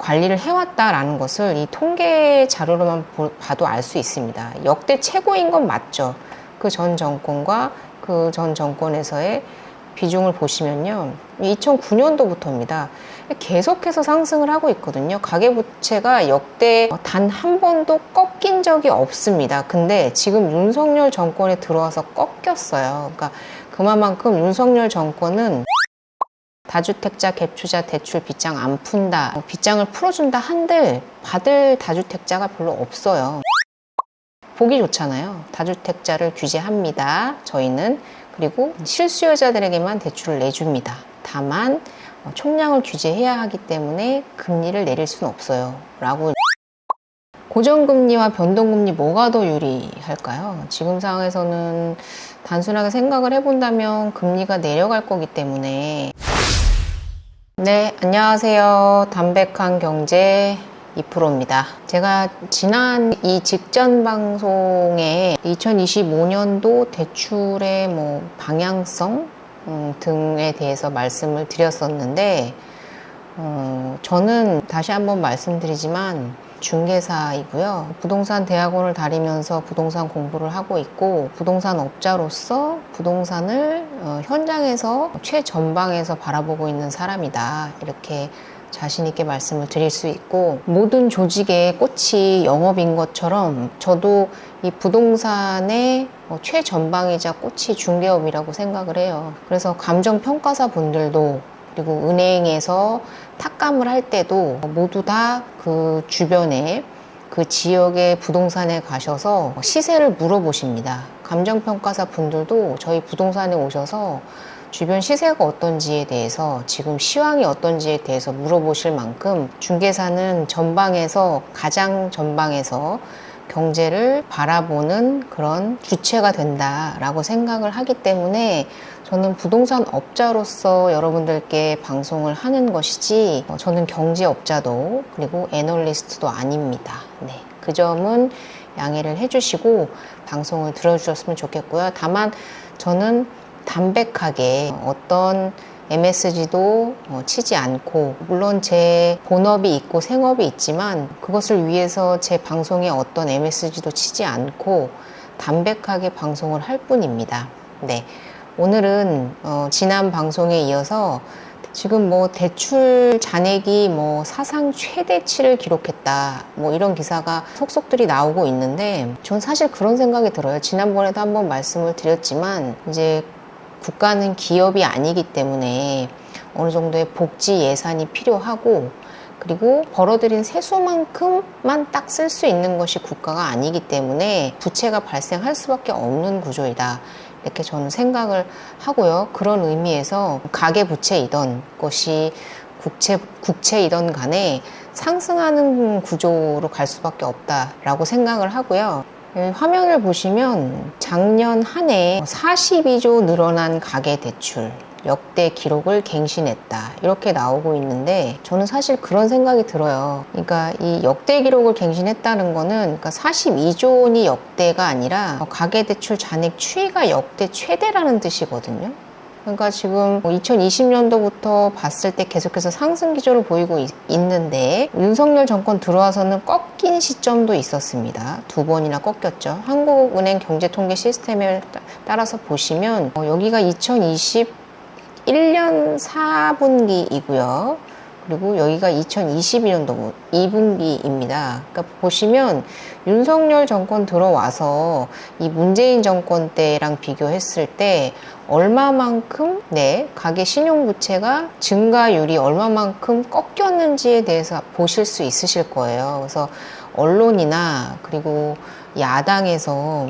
관리를 해왔다라는 것을 이 통계 자료로만 봐도 알 수 있습니다. 역대 최고인 건 맞죠. 그 전 정권과 그 전 정권에서의 비중을 보시면요, 2009년도부터입니다. 계속해서 상승을 하고 있거든요. 가계부채가 역대 단 한 번도 꺾인 적이 없습니다. 근데 지금 윤석열 정권에 들어와서 꺾였어요. 그러니까 그만큼 윤석열 정권은 다주택자, 갭투자, 대출 빗장 안 푼다, 빗장을 풀어준다 한들 받을 다주택자가 별로 없어요. 보기 좋잖아요. 다주택자를 규제합니다. 저희는. 그리고 실수요자들에게만 대출을 내줍니다. 다만 총량을 규제해야 하기 때문에 금리를 내릴 수는 없어요. 라고. 고정금리와 변동금리 뭐가 더 유리할까요? 지금 상황에서는 단순하게 생각을 해본다면 금리가 내려갈 거기 때문에. 네, 안녕하세요. 담백한 경제 2%입니다. 제가 지난 이 직전 방송에 2025년도 대출의 방향성 등에 대해서 말씀을 드렸었는데, 저는 다시 한번 말씀드리지만 중개사이고요. 부동산 대학원을 다니면서 부동산 공부를 하고 있고, 부동산 업자로서 부동산을 현장에서 최전방에서 바라보고 있는 사람이다. 이렇게 자신 있게 말씀을 드릴 수 있고, 모든 조직의 꽃이 영업인 것처럼 저도 이 부동산의 최전방이자 꽃이 중개업이라고 생각을 해요. 그래서 감정평가사 분들도, 그리고 은행에서 탁감을 할 때도 모두 다 그 주변에 그 지역의 부동산에 가셔서 시세를 물어보십니다. 감정평가사 분들도 저희 부동산에 오셔서 주변 시세가 어떤지에 대해서, 지금 시황이 어떤지에 대해서 물어보실 만큼 중개사는 전방에서, 가장 전방에서 경제를 바라보는 그런 주체가 된다라고 생각을 하기 때문에 저는 부동산 업자로서 여러분들께 방송을 하는 것이지, 저는 경제업자도 그리고 애널리스트도 아닙니다. 네, 그 점은 양해를 해주시고 방송을 들어주셨으면 좋겠고요. 다만 저는 담백하게 어떤 MSG도 치지 않고, 물론 제 본업이 있고 생업이 있지만 그것을 위해서 제 방송에 어떤 MSG도 치지 않고 담백하게 방송을 할 뿐입니다. 네, 오늘은 지난 방송에 이어서 지금 대출 잔액이 사상 최대치를 기록했다, 이런 기사가 속속들이 나오고 있는데, 전 사실 그런 생각이 들어요. 지난번에도 한번 말씀을 드렸지만, 이제 국가는 기업이 아니기 때문에 어느 정도의 복지 예산이 필요하고, 그리고 벌어들인 세수만큼만 딱 쓸 수 있는 것이 국가가 아니기 때문에 부채가 발생할 수밖에 없는 구조이다, 이렇게 저는 생각을 하고요. 그런 의미에서 가계부채이던 것이 국채이던 간에 상승하는 구조로 갈 수밖에 없다라고 생각을 하고요. 화면을 보시면 작년 한 해 42조 늘어난 가계대출, 역대 기록을 갱신했다, 이렇게 나오고 있는데, 저는 사실 그런 생각이 들어요. 그러니까 이 역대 기록을 갱신했다는 거는, 그러니까 42조 원이 역대가 아니라 가계대출 잔액 추이가 역대 최대라는 뜻이거든요. 그러니까 지금 2020년도부터 봤을 때 계속해서 상승 기조를 보이고 있는데, 윤석열 정권 들어와서는 꺾인 시점도 있었습니다. 2번이나 꺾였죠. 한국은행 경제통계 시스템에 따라서 보시면 여기가 2021년 4분기이고요. 그리고 여기가 2022년도 2분기입니다. 그러니까 보시면 윤석열 정권 들어와서 이 문재인 정권 때랑 비교했을 때 얼마만큼 가계 신용부채가 증가율이 얼마만큼 꺾였는지에 대해서 보실 수 있으실 거예요. 그래서 언론이나 그리고 야당에서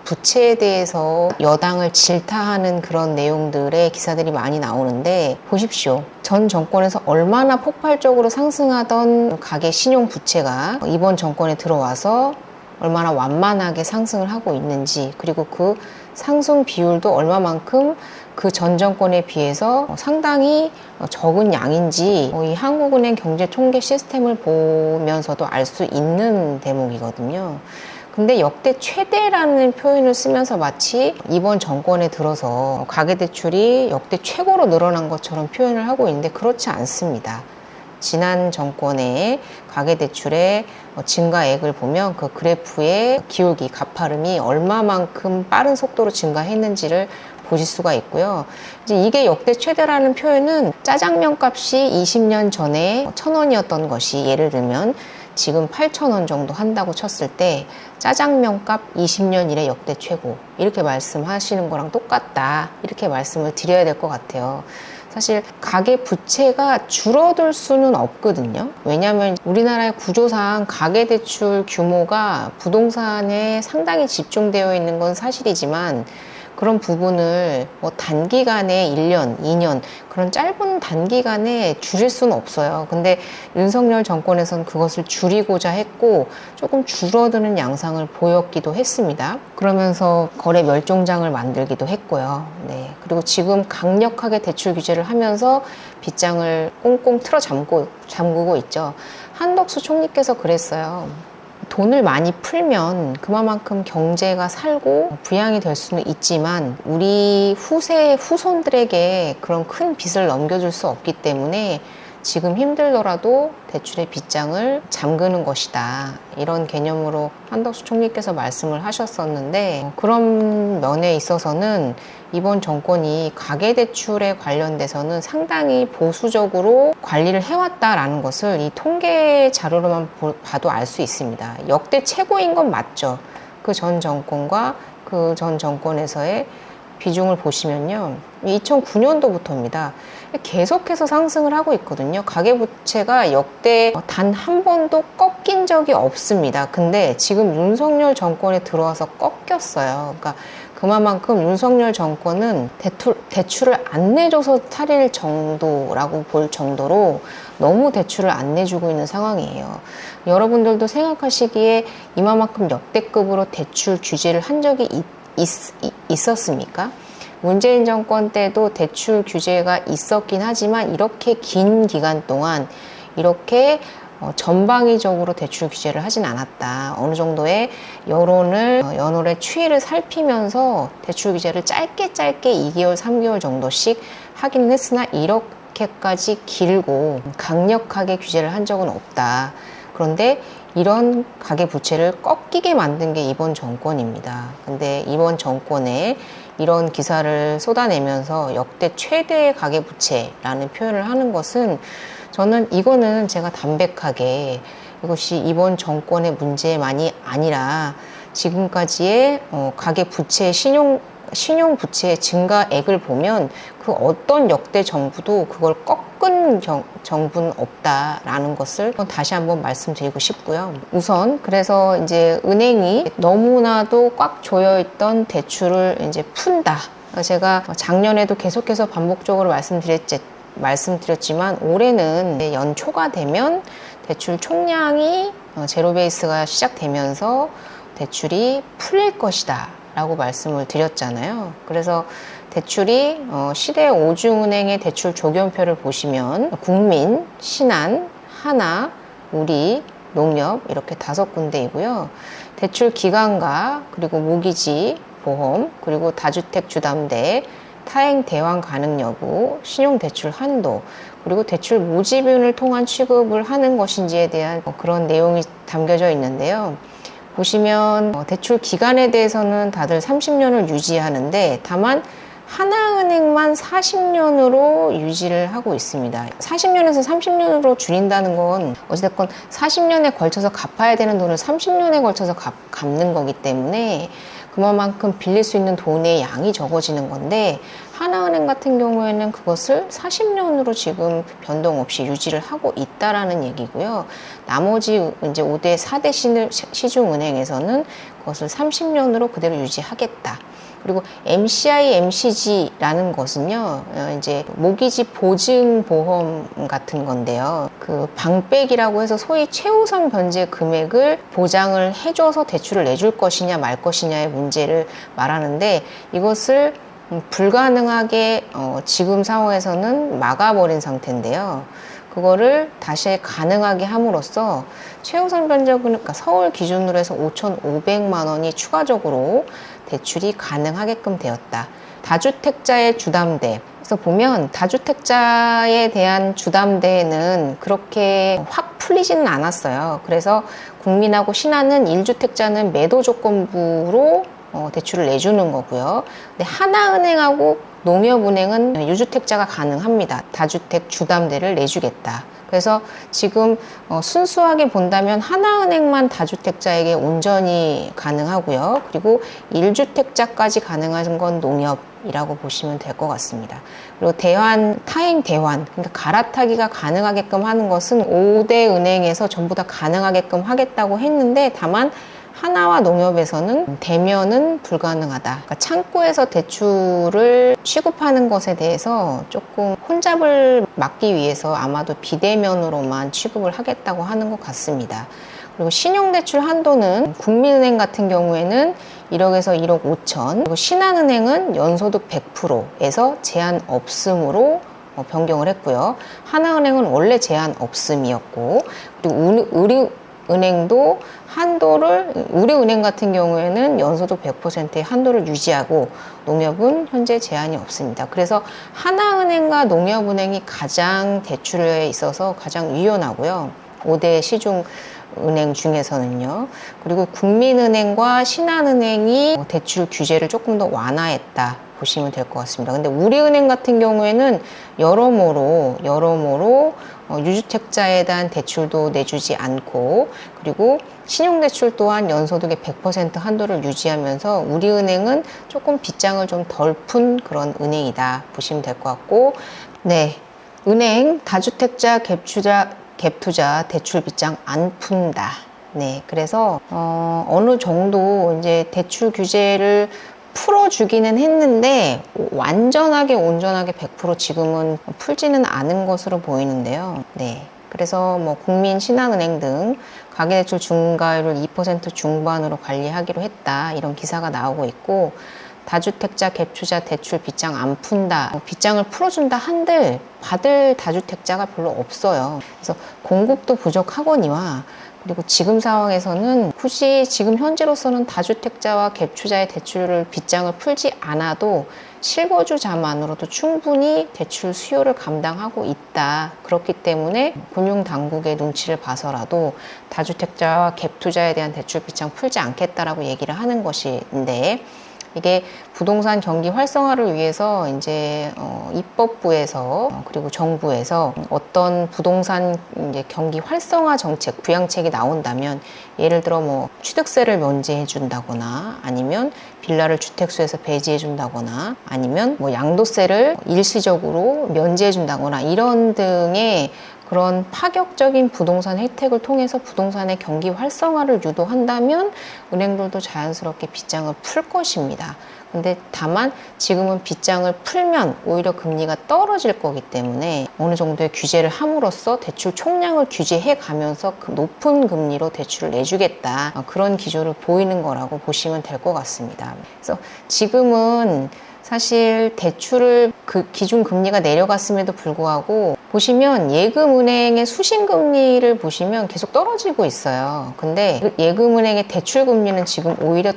부채에 대해서 여당을 질타하는 그런 내용들의 기사들이 많이 나오는데, 보십시오. 전 정권에서 얼마나 폭발적으로 상승하던 가계 신용 부채가 이번 정권에 들어와서 얼마나 완만하게 상승을 하고 있는지, 그리고 그 상승 비율도 얼마만큼 그 전 정권에 비해서 상당히 적은 양인지 이 한국은행 경제통계 시스템을 보면서도 알 수 있는 대목이거든요. 근데 역대 최대라는 표현을 쓰면서 마치 이번 정권에 들어서 가계대출이 역대 최고로 늘어난 것처럼 표현을 하고 있는데, 그렇지 않습니다. 지난 정권의 가계대출의 증가액을 보면 그 그래프의 기울기, 가파름이 얼마만큼 빠른 속도로 증가했는지를 보실 수가 있고요. 이제 이게 역대 최대라는 표현은 짜장면 값이 20년 전에 1,000원이었던 것이 예를 들면 지금 8,000원 정도 한다고 쳤을 때 짜장면 값 20년 이래 역대 최고, 이렇게 말씀하시는 거랑 똑같다, 이렇게 말씀을 드려야 될 것 같아요. 사실 가계 부채가 줄어들 수는 없거든요. 왜냐하면 우리나라의 구조상 가계대출 규모가 부동산에 상당히 집중되어 있는 건 사실이지만 그런 부분을 뭐 단기간에 1년, 2년 그런 짧은 단기간에 줄일 수는 없어요. 근데 윤석열 정권에서는 그것을 줄이고자 했고 조금 줄어드는 양상을 보였기도 했습니다. 그러면서 거래 멸종장을 만들기도 했고요. 네. 그리고 지금 강력하게 대출 규제를 하면서 빗장을 꽁꽁 틀어 잠그고 있죠. 한덕수 총리께서 그랬어요. 돈을 많이 풀면 그만큼 경제가 살고 부양이 될 수는 있지만 우리 후손들에게 그런 큰 빚을 넘겨줄 수 없기 때문에 지금 힘들더라도 대출의 빗장을 잠그는 것이다, 이런 개념으로 한덕수 총리께서 말씀을 하셨었는데, 그런 면에 있어서는 이번 정권이 가계대출에 관련돼서는 상당히 보수적으로 관리를 해왔다라는 것을 이 통계 자료로만 봐도 알 수 있습니다. 역대 최고인 건 맞죠. 그 전 정권과 그 전 정권에서의 비중을 보시면요, 2009년도부터입니다. 계속해서 상승을 하고 있거든요. 가계부채가 역대 단 한 번도 꺾인 적이 없습니다. 근데 지금 윤석열 정권에 들어와서 꺾였어요. 그러니까 그만큼 윤석열 정권은 대출을 안 내줘서 차릴 정도라고 볼 정도로 너무 대출을 안 내주고 있는 상황이에요. 여러분들도 생각하시기에 이만큼 역대급으로 대출 규제를 한 적이 있었습니까? 문재인 정권 때도 대출 규제가 있었긴 하지만 이렇게 긴 기간 동안 이렇게 전방위적으로 대출 규제를 하진 않았다. 어느 정도의 여론의 추이를 살피면서 대출 규제를 짧게 2개월, 3개월 정도씩 하기는 했으나 이렇게까지 길고 강력하게 규제를 한 적은 없다. 그런데 이런 가계부채를 꺾이게 만든 게 이번 정권입니다. 근데 이번 정권에 이런 기사를 쏟아내면서 역대 최대의 가계부채라는 표현을 하는 것은, 저는 이거는 제가 담백하게 이것이 이번 정권의 문제만이 아니라 지금까지의 가계부채, 신용부채의 증가액을 보면 그 어떤 역대 정부도 그걸 꺾은 정부는 없다라는 것을 다시 한번 말씀드리고 싶고요. 우선 그래서 이제 은행이 너무나도 꽉 조여있던 대출을 이제 푼다. 제가 작년에도 계속해서 반복적으로 말씀드렸지만 올해는 연초가 되면 대출 총량이 제로 베이스가 시작되면서 대출이 풀릴 것이다 라고 말씀을 드렸잖아요. 그래서 대출이 시대 5중은행의 대출 조견표를 보시면 국민, 신한, 하나, 우리, 농협 이렇게 5군데이고요. 대출 기간과 그리고 모기지, 보험, 그리고 다주택 주담대, 타행 대환 가능 여부, 신용대출 한도, 그리고 대출 모집윤을 통한 취급을 하는 것인지에 대한 그런 내용이 담겨져 있는데요. 보시면 대출 기간에 대해서는 다들 30년을 유지하는데 다만 하나은행만 40년으로 유지를 하고 있습니다. 40년에서 30년으로 줄인다는 건 어찌됐건 40년에 걸쳐서 갚아야 되는 돈을 30년에 걸쳐서 갚는 거기 때문에 그만큼 빌릴 수 있는 돈의 양이 적어지는 건데, 하나은행 같은 경우에는 그것을 40년으로 지금 변동 없이 유지를 하고 있다라는 얘기고요. 나머지 이제 5대, 4대 시중은행에서는 그것을 30년으로 그대로 유지하겠다. 그리고 MCI, MCG라는 것은요, 이제 모기지 보증 보험 같은 건데요. 그 방백이라고 해서 소위 최우선 변제 금액을 보장을 해줘서 대출을 내줄 것이냐 말 것이냐의 문제를 말하는데, 이것을 불가능하게 지금 상황에서는 막아버린 상태인데요. 그거를 다시 가능하게 함으로써 최우선 변제금액, 그러니까 서울 기준으로 해서 5,500만 원이 추가적으로 대출이 가능하게끔 되었다. 다주택자의 주담대. 그래서 보면 다주택자에 대한 주담대는 그렇게 확 풀리지는 않았어요. 그래서 국민하고 신한은 1주택자는 매도 조건부로 대출을 내주는 거고요. 근데 하나은행하고 농협은행은 유주택자가 가능합니다. 다주택 주담대를 내주겠다. 그래서 지금 순수하게 본다면 하나은행만 다주택자에게 온전히 가능하고요. 그리고 1주택자까지 가능한 건 농협이라고 보시면 될 것 같습니다. 그리고 타행 대환, 그러니까 갈아타기가 가능하게끔 하는 것은 5대 은행에서 전부 다 가능하게끔 하겠다고 했는데, 다만 하나와 농협에서는 대면은 불가능하다. 그러니까 창구에서 대출을 취급하는 것에 대해서 조금 혼잡을 막기 위해서 아마도 비대면으로만 취급을 하겠다고 하는 것 같습니다. 그리고 신용대출 한도는 국민은행 같은 경우에는 1억에서 1억 5천, 그리고 신한은행은 연소득 100%에서 제한 없음으로 변경을 했고요. 하나은행은 원래 제한 없음이었고, 그리고 은행도 한도를, 우리은행 같은 경우에는 연소득 100%의 한도를 유지하고 농협은 현재 제한이 없습니다. 그래서 하나은행과 농협은행이 가장 대출에 있어서 가장 유연하고요. 5대 시중 은행 중에서는요. 그리고 국민은행과 신한은행이 대출 규제를 조금 더 완화했다 보시면 될 것 같습니다. 근데 우리은행 같은 경우에는 여러모로 유주택자에 대한 대출도 내주지 않고, 그리고 신용대출 또한 연소득의 100% 한도를 유지하면서 우리은행은 조금 빗장을 좀 덜 푼 그런 은행이다 보시면 될 것 같고, 네, 은행 다주택자 갭투자 대출 빗장 안 푼다. 네, 그래서 어느 정도 이제 대출 규제를 풀어주기는 했는데 완전하게 온전하게 100% 지금은 풀지는 않은 것으로 보이는데요. 네, 그래서 뭐 국민, 신한은행 등 가계대출 중과율을 2% 중반으로 관리하기로 했다, 이런 기사가 나오고 있고, 다주택자 갭투자 대출 빗장 안 푼다, 빗장을 풀어준다 한들 받을 다주택자가 별로 없어요. 그래서 공급도 부족하거니와, 그리고 지금 상황에서는 굳이 지금 현재로서는 다주택자와 갭투자의 대출을 빗장을 풀지 않아도 실거주자만으로도 충분히 대출 수요를 감당하고 있다. 그렇기 때문에 금융당국의 눈치를 봐서라도 다주택자와 갭투자에 대한 대출 빗장 풀지 않겠다라고 얘기를 하는 것인데, 이게 부동산 경기 활성화를 위해서 이제 입법부에서 그리고 정부에서 어떤 부동산 이제 경기 활성화 정책, 부양책이 나온다면, 예를 들어 뭐 취득세를 면제해 준다거나, 아니면 빌라를 주택수에서 배제해 준다거나, 아니면 뭐 양도세를 일시적으로 면제해 준다거나, 이런 등의 그런 파격적인 부동산 혜택을 통해서 부동산의 경기 활성화를 유도한다면 은행들도 자연스럽게 빗장을 풀 것입니다. 근데 다만 지금은 빗장을 풀면 오히려 금리가 떨어질 거기 때문에 어느 정도의 규제를 함으로써 대출 총량을 규제해 가면서 그 높은 금리로 대출을 내주겠다, 그런 기조를 보이는 거라고 보시면 될 것 같습니다. 그래서 지금은 사실 대출을 기준 금리가 내려갔음에도 불구하고 보시면 예금은행의 수신금리를 보시면 계속 떨어지고 있어요. 근데 예금은행의 대출금리는 지금 오히려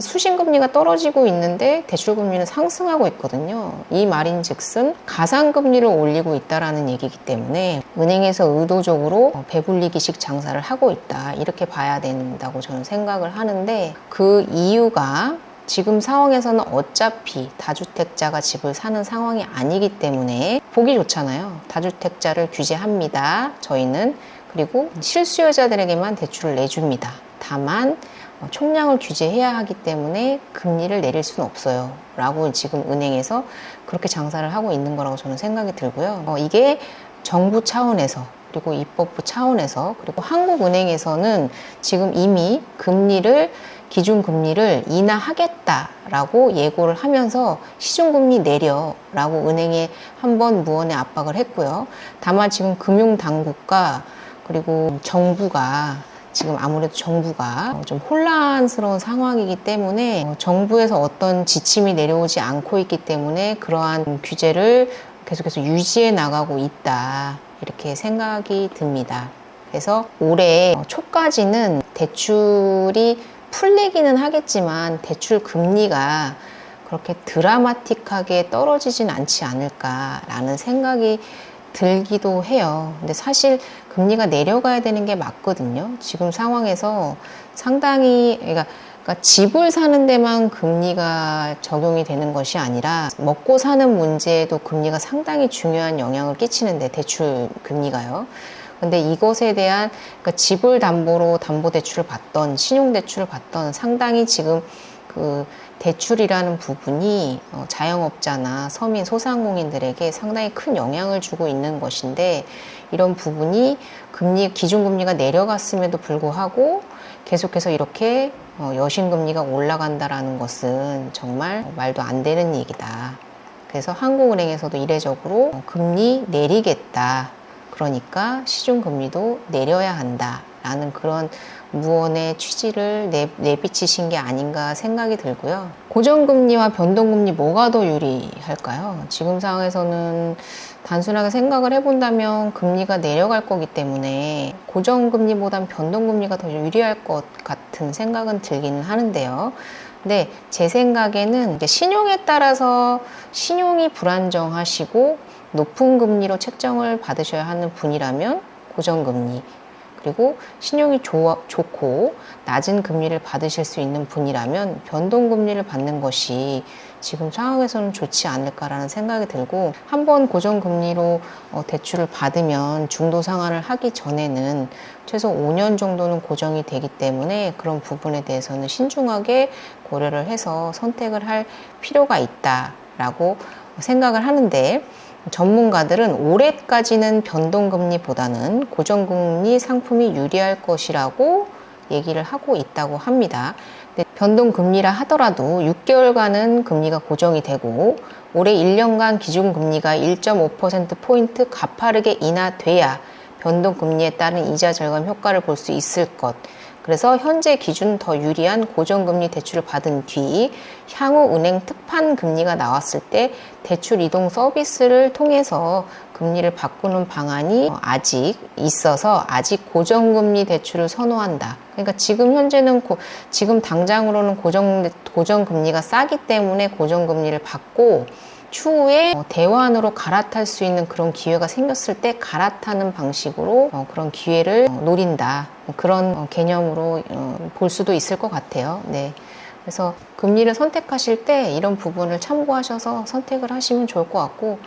수신금리가 떨어지고 있는데 대출금리는 상승하고 있거든요. 이 말인즉슨 가상금리를 올리고 있다라는 얘기이기 때문에 은행에서 의도적으로 배불리기식 장사를 하고 있다, 이렇게 봐야 된다고 저는 생각을 하는데, 그 이유가 지금 상황에서는 어차피 다주택자가 집을 사는 상황이 아니기 때문에 보기 좋잖아요. 다주택자를 규제합니다, 저희는. 그리고 실수요자들에게만 대출을 내줍니다. 다만 총량을 규제해야 하기 때문에 금리를 내릴 수는 없어요 라고 지금 은행에서 그렇게 장사를 하고 있는 거라고 저는 생각이 들고요. 이게 정부 차원에서, 그리고 입법부 차원에서, 그리고 한국은행에서는 지금 이미 기준금리를 인하하겠다라고 예고를 하면서 시중금리 내려라고 은행에 한번 무언의 압박을 했고요. 다만 지금 금융당국과 그리고 지금 아무래도 정부가 좀 혼란스러운 상황이기 때문에 정부에서 어떤 지침이 내려오지 않고 있기 때문에 그러한 규제를 계속해서 유지해 나가고 있다, 이렇게 생각이 듭니다. 그래서 올해 초까지는 대출이 풀리기는 하겠지만 대출 금리가 그렇게 드라마틱하게 떨어지진 않지 않을까라는 생각이 들기도 해요. 근데 사실 금리가 내려가야 되는 게 맞거든요. 지금 상황에서 상당히, 그러니까 집을 사는 데만 금리가 적용이 되는 것이 아니라 먹고 사는 문제에도 금리가 상당히 중요한 영향을 끼치는데, 대출 금리가요. 근데 이것에 대한, 그러니까 집을 담보로 담보대출을 받던, 신용대출을 받던 상당히 지금 그 대출이라는 부분이 자영업자나 서민, 소상공인들에게 상당히 큰 영향을 주고 있는 것인데, 이런 부분이 기준금리가 내려갔음에도 불구하고 계속해서 이렇게 여신금리가 올라간다라는 것은 정말 말도 안 되는 얘기다. 그래서 한국은행에서도 이례적으로 금리 내리겠다. 그러니까 시중금리도 내려야 한다라는 그런 무언의 취지를 내비치신 게 아닌가 생각이 들고요. 고정금리와 변동금리 뭐가 더 유리할까요? 지금 상황에서는 단순하게 생각을 해본다면 금리가 내려갈 거기 때문에 고정금리보단 변동금리가 더 유리할 것 같은 생각은 들기는 하는데요. 근데 제 생각에는 신용에 따라서 신용이 불안정하시고 높은 금리로 책정을 받으셔야 하는 분이라면 고정금리, 그리고 신용이 좋고 낮은 금리를 받으실 수 있는 분이라면 변동금리를 받는 것이 지금 상황에서는 좋지 않을까라는 생각이 들고, 한번 고정금리로 대출을 받으면 중도 상환을 하기 전에는 최소 5년 정도는 고정이 되기 때문에 그런 부분에 대해서는 신중하게 고려를 해서 선택을 할 필요가 있다라고 생각을 하는데, 전문가들은 올해까지는 변동금리보다는 고정금리 상품이 유리할 것이라고 얘기를 하고 있다고 합니다. 근데 변동금리라 하더라도 6개월간은 금리가 고정이 되고 올해 1년간 기준금리가 1.5%포인트 가파르게 인하돼야 변동금리에 따른 이자 절감 효과를 볼 수 있을 것. 그래서 현재 기준 더 유리한 고정금리 대출을 받은 뒤 향후 은행 특판 금리가 나왔을 때 대출 이동 서비스를 통해서 금리를 바꾸는 방안이 아직 있어서 아직 고정금리 대출을 선호한다. 그러니까 지금 현재는 지금 당장으로는 고정금리가 싸기 때문에 고정금리를 받고 추후에 대환으로 갈아탈 수 있는 그런 기회가 생겼을 때 갈아타는 방식으로 그런 기회를 노린다. 그런 개념으로 볼 수도 있을 것 같아요. 네. 그래서 금리를 선택하실 때 이런 부분을 참고하셔서 선택을 하시면 좋을 것 같고,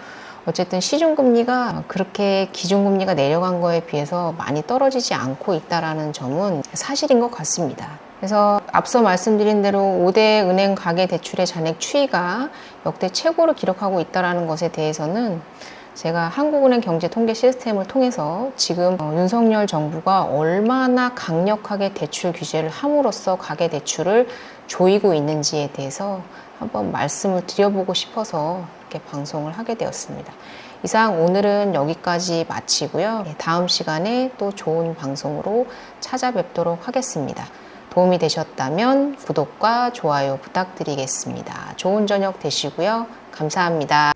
어쨌든 시중금리가 그렇게 기준금리가 내려간 거에 비해서 많이 떨어지지 않고 있다는 점은 사실인 것 같습니다. 그래서 앞서 말씀드린 대로 5대 은행 가계대출의 잔액 추이가 역대 최고를 기록하고 있다는 것에 대해서는 제가 한국은행 경제 통계 시스템을 통해서 지금 윤석열 정부가 얼마나 강력하게 대출 규제를 함으로써 가계대출을 조이고 있는지에 대해서 한번 말씀을 드려보고 싶어서 이렇게 방송을 하게 되었습니다. 이상 오늘은 여기까지 마치고요. 다음 시간에 또 좋은 방송으로 찾아뵙도록 하겠습니다. 도움이 되셨다면 구독과 좋아요 부탁드리겠습니다. 좋은 저녁 되시고요. 감사합니다.